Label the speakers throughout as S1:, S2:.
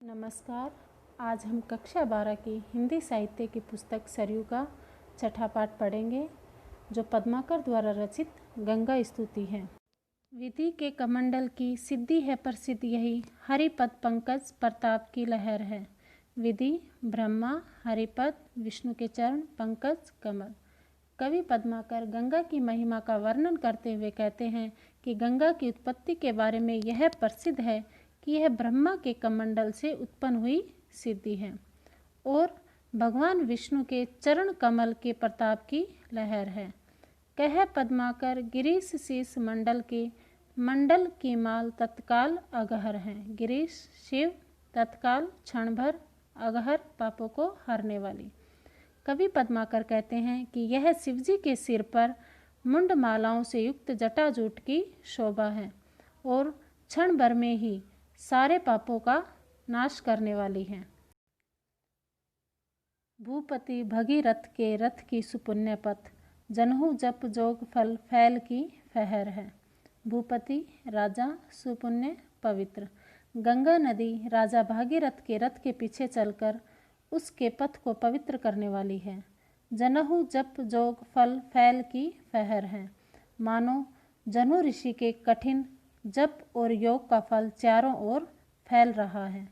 S1: नमस्कार। आज हम कक्षा 12 की हिंदी साहित्य की पुस्तक सरयू का छठा पाठ पढ़ेंगे, जो पद्माकर द्वारा रचित गंगा स्तुति है। विधि के कमंडल की सिद्धि है प्रसिद्ध यही, हरिपद पंकज प्रताप की लहर है। विधि ब्रह्मा, हरिपद विष्णु के चरण, पंकज कमल। कवि पद्माकर गंगा की महिमा का वर्णन करते हुए कहते हैं कि गंगा की उत्पत्ति के बारे में यह प्रसिद्ध है कि यह ब्रह्मा के कमंडल से उत्पन्न हुई सिद्धि है और भगवान विष्णु के चरण कमल के प्रताप की लहर है। कह पद्माकर गिरीश शीश मंडल की माल तत्काल अगहर है। गिरीश शिव, तत्काल क्षण भर, अगहर पापों को हरने वाली। कवि पद्माकर कहते हैं कि यह शिवजी के सिर पर मुंड मालाओं से युक्त जटाजूट की शोभा है और क्षण भर में ही सारे पापों का नाश करने वाली है। भूपति भगीरथ के रथ की सुपुण्य पथ, जनहु जप जोग फल फैल की फहर है। भूपति राजा, सुपुण्य पवित्र। गंगा नदी राजा भागीरथ के रथ के पीछे चलकर उसके पथ को पवित्र करने वाली है। जनहु जप जोग फल फैल की फहर है, मानो जनु ऋषि के कठिन जप और योग का फल चारों ओर फैल रहा है।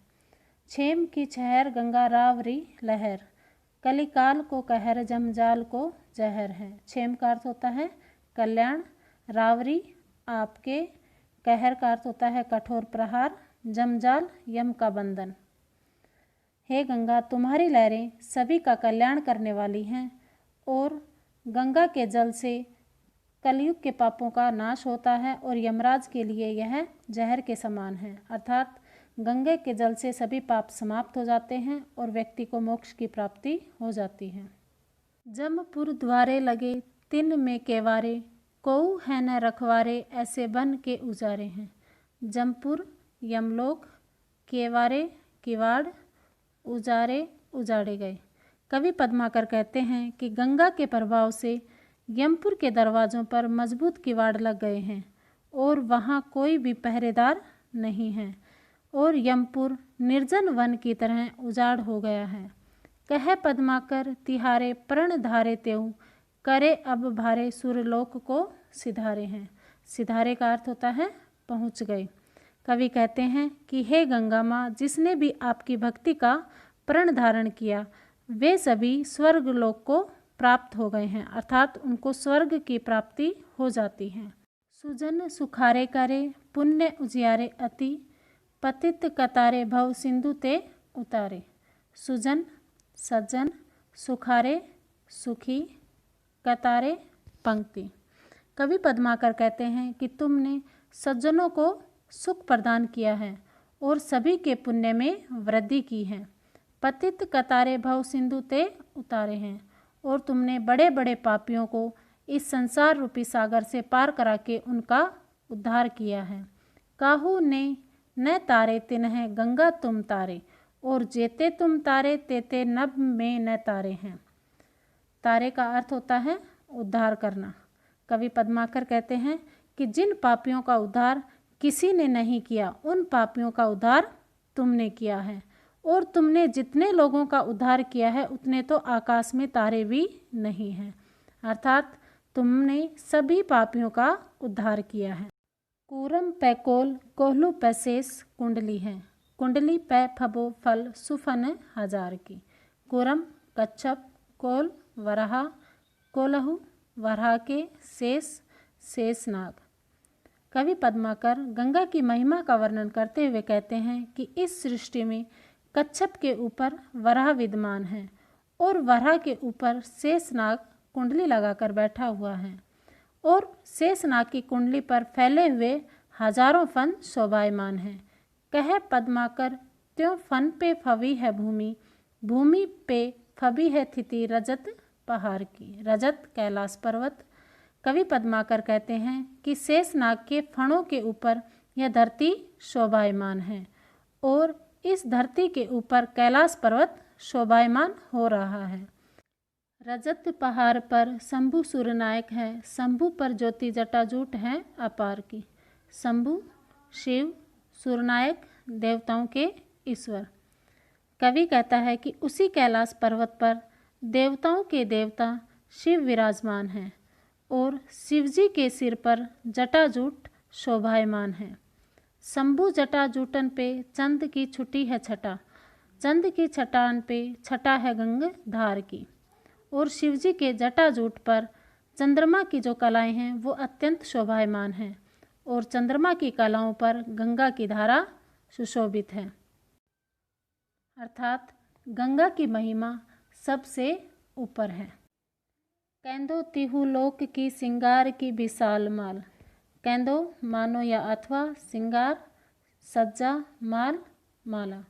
S1: क्षेम की छहर गंगा रावरी लहर, कलिकाल को कहर जमजाल को जहर है। क्षेम का अर्थ होता है कल्याण, रावरी आपके, कहर का अर्थ होता है कठोर प्रहार, जमजाल यम का बंधन। हे गंगा, तुम्हारी लहरें सभी का कल्याण करने वाली हैं और गंगा के जल से कलयुग के पापों का नाश होता है और यमराज के लिए यह जहर के समान है। अर्थात गंगा के जल से सभी पाप समाप्त हो जाते हैं और व्यक्ति को मोक्ष की प्राप्ति हो जाती है। जमपुर द्वारे लगे तिन में केवारे, कोऊ है न रखवारे ऐसे बन के उजारे हैं। जमपुर यमलोक, केवारे किवाड़, उजारे उजाड़े गए। कवि पद्माकर कहते हैं कि गंगा के प्रभाव से यमपुर के दरवाज़ों पर मजबूत किवाड़ लग गए हैं और वहाँ कोई भी पहरेदार नहीं है और यमपुर निर्जन वन की तरह उजाड़ हो गया है। कह पद्माकर तिहारे प्रण धारे त्यों, करे अब भारे सुरलोक को सिधारे हैं। सिधारे का अर्थ होता है पहुँच गए। कवि कहते हैं कि हे गंगा माँ, जिसने भी आपकी भक्ति का प्रण धारण किया वे सभी स्वर्ग लोक को प्राप्त हो गए हैं, अर्थात उनको स्वर्ग की प्राप्ति हो जाती है। सुजन सुखारे करे पुण्य उजियारे अति, पतित कतारे भव सिंधु ते उतारे। सुजन सज्जन, सुखारे सुखी, कतारे पंक्ति। कवि पद्माकर कहते हैं कि तुमने सज्जनों को सुख प्रदान किया है और सभी के पुण्य में वृद्धि की है। पतित कतारे भव सिंधु ते उतारे हैं और तुमने बड़े बड़े पापियों को इस संसार रूपी सागर से पार करा के उनका उद्धार किया है। काहू ने न तारे तिन्ह गंगा तुम तारे, और जेते तुम तारे तेते नभ में न तारे हैं। तारे का अर्थ होता है उद्धार करना। कवि पद्माकर कहते हैं कि जिन पापियों का उद्धार किसी ने नहीं किया उन पापियों का उद्धार तुमने किया है और तुमने जितने लोगों का उद्धार किया है उतने तो आकाश में तारे भी नहीं हैं, अर्थात तुमने सभी पापियों का उद्धार किया है। कूरम पैकोल कोहलू पैसेस कुंडली है, कुंडली पै फबो फल सुफन हजार की। कूरम कच्छप, कोल वराहा, कोलहु वराह के, शेष शेषनाग। कवि पद्माकर गंगा की महिमा का वर्णन करते हुए कहते हैं कि इस सृष्टि में कच्छप के ऊपर वराह विद्यमान है और वराह के ऊपर शेषनाग कुंडली लगाकर बैठा हुआ है और शेषनाग की कुंडली पर फैले हुए हजारों फन शोभायमान हैं। कह पद्माकर त्यों फन पे फवी है भूमि, भूमि पे फबी है थिति रजत पहाड़ की। रजत कैलाश पर्वत। कवि पद्माकर कहते हैं कि शेषनाग के फणों के ऊपर यह धरती शोभायमान है और इस धरती के ऊपर कैलाश पर्वत शोभायमान हो रहा है। रजत पहाड़ पर शंभु सूर्यनायक है, शंभु पर ज्योति जटाजूट है अपार की। शंभु शिव, सूर्यनायक देवताओं के ईश्वर। कवि कहता है कि उसी कैलाश पर्वत पर देवताओं के देवता शिव विराजमान हैं और शिवजी के सिर पर जटाजूट शोभायमान है। शंभु जटाजूटन पे चंद की छुटी है छटा, चंद की छटान पे छटा है गंगाधार की। और शिवजी के जटाजूट पर चंद्रमा की जो कलाएं हैं वो अत्यंत शोभायमान हैं और चंद्रमा की कलाओं पर गंगा की धारा सुशोभित है। अर्थात गंगा की महिमा सबसे ऊपर है। कैंदो तिहु लोक की सिंगार की विशाल माल। कैंदो मानो या अथवा सिंगार, सज्जा, माल, माला।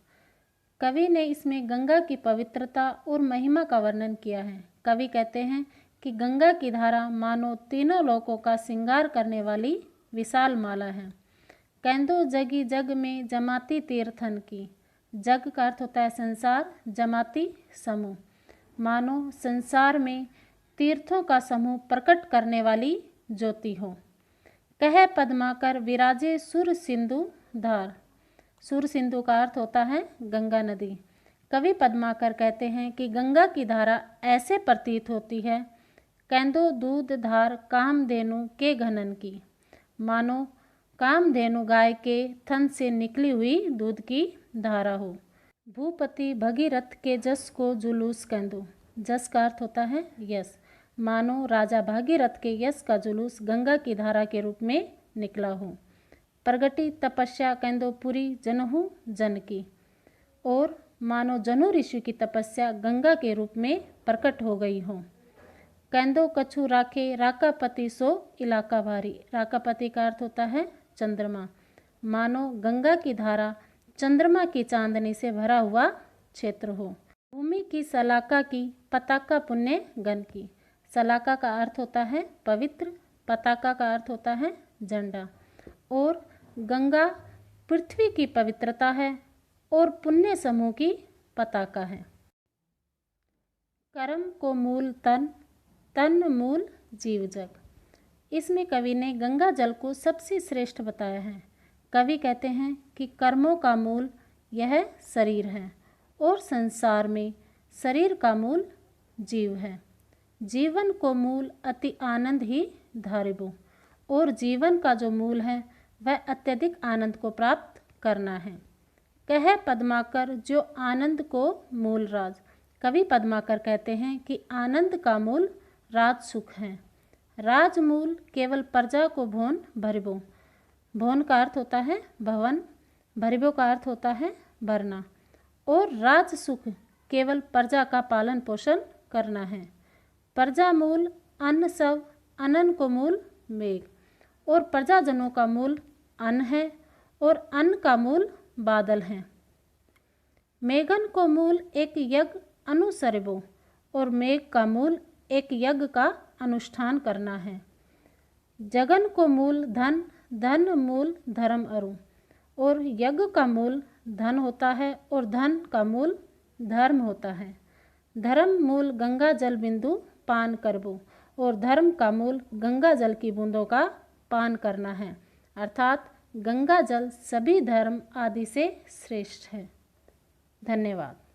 S1: कवि ने इसमें गंगा की पवित्रता और महिमा का वर्णन किया है। कवि कहते हैं कि गंगा की धारा मानो तीनों लोकों का श्रृंगार करने वाली विशाल माला है। कैंदो जगी जग में जमाती तीर्थन की। जग का अर्थ होता है संसार, जमाती समूह। मानो संसार में तीर्थों का समूह प्रकट करने वाली ज्योति हो। कह पद्माकर विराजे सुर सिंधु धार। सुर सिंधु का अर्थ होता है गंगा नदी। कवि पद्माकर कहते हैं कि गंगा की धारा ऐसे प्रतीत होती है कैंदो दूध धार कामधेनु के घनन की। मानो कामधेनु गाय के थन से निकली हुई दूध की धारा हो। भूपति भगीरथ के जस को जुलूस कैंदो। जस का अर्थ होता है यश। मानो राजा भागीरथ के यश का जुलूस गंगा की धारा के रूप में निकला हो। प्रगति तपस्या कैंदो पुरी जनहु जन की। और मानो जनु ऋषि की तपस्या गंगा के रूप में प्रकट हो गई हो। कैंदो कछु राखे राकापति सो इलाका भारी। राकापति का अर्थ होता है चंद्रमा। मानो गंगा की धारा चंद्रमा की चांदनी से भरा हुआ क्षेत्र हो। भूमि की सलाका की पताका पुण्य गण की। सलाका का अर्थ होता है पवित्र, पताका का अर्थ होता है झंडा। और गंगा पृथ्वी की पवित्रता है और पुण्य समूह की पताका है। कर्म को मूल तन, तन मूल जीव जग। इसमें कवि ने गंगा जल को सबसे श्रेष्ठ बताया है। कवि कहते हैं कि कर्मों का मूल यह शरीर है और संसार में शरीर का मूल जीव है। जीवन को मूल अति आनंद ही धारिबो। और जीवन का जो मूल है वह अत्यधिक आनंद को प्राप्त करना है। कह पद्माकर जो आनंद को मूल राज। कवि पद्माकर कहते हैं कि आनंद का मूल राज सुख है। राज मूल केवल प्रजा को भोन भरिबो। भोन का अर्थ होता है भवन, भरिबो का अर्थ होता है भरना। और राज सुख केवल प्रजा का पालन पोषण करना है। प्रजा मूल अन्न सब, अनन को मूल मेघ। और प्रजाजनों का मूल अन्न है और अन्न का मूल बादल है। मेघन को मूल एक यज्ञ अनुसरिबो। और मेघ का मूल एक यज्ञ का अनुष्ठान करना है। जगन को मूल धन, धन मूल धर्म अरु। और यज्ञ का मूल धन होता है और धन का मूल धर्म होता है। धर्म मूल गंगा जल बिंदु पान करबो। और धर्म का मूल गंगा जल की बूंदों का पान करना है। अर्थात गंगा जल सभी धर्म आदि से श्रेष्ठ है। धन्यवाद।